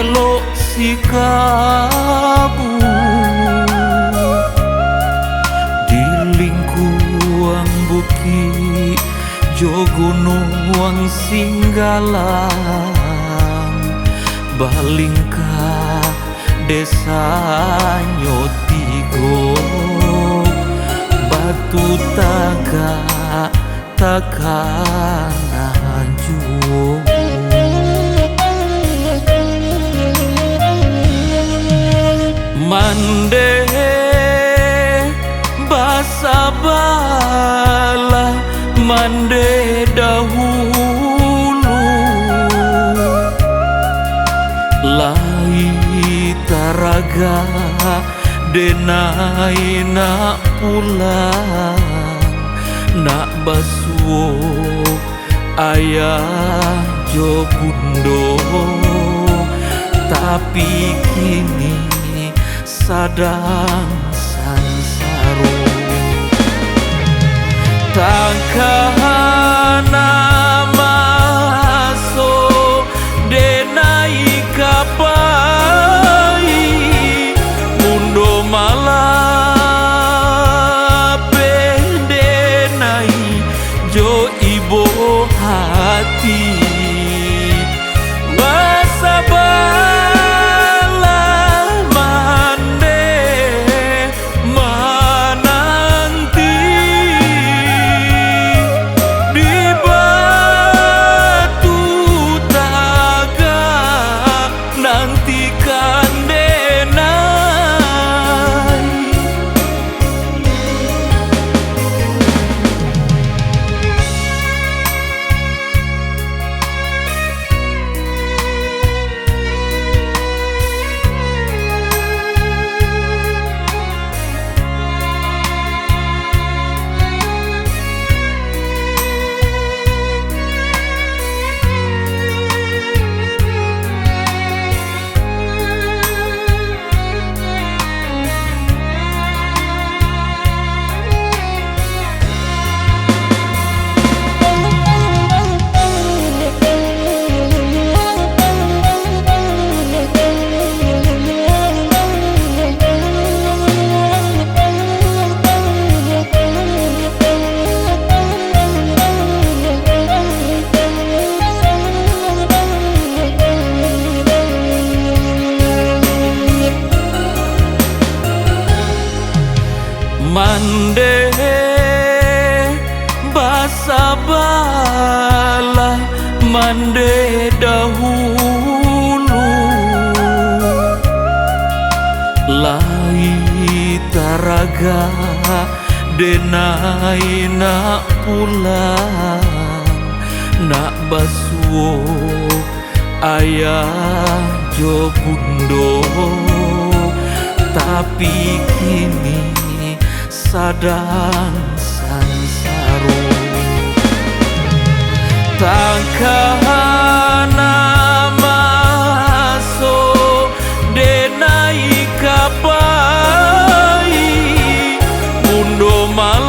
elok sikabu di lingkuang bukit Jogonuang Singgalang balingka desa Nyotigo batu tagak takanan juo mande basabala mande dahulu lai taraga denai nak pulang nak basuo ayah jo bundo tapi kini sadang sansaro takana maso denai kapai mundo malah pendenai jo ibo hati mande basabala mande dahulu lai taraga denai nak pulang nak basuo ayah jo bundo tapi kini sadang sansaro takana maso denai kapai mundo malah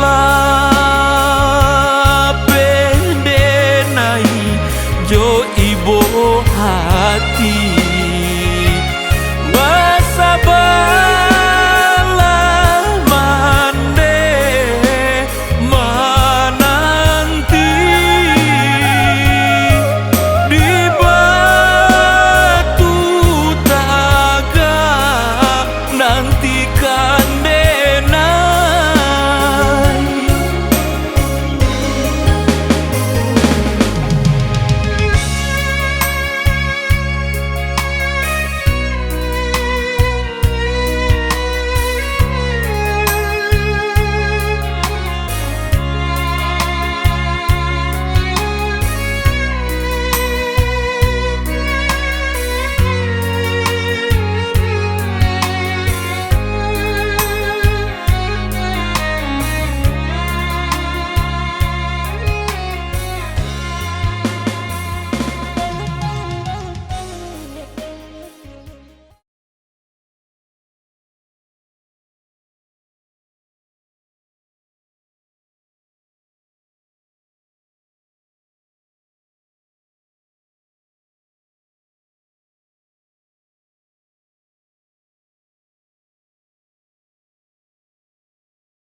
pendenai jo ibo hati basabala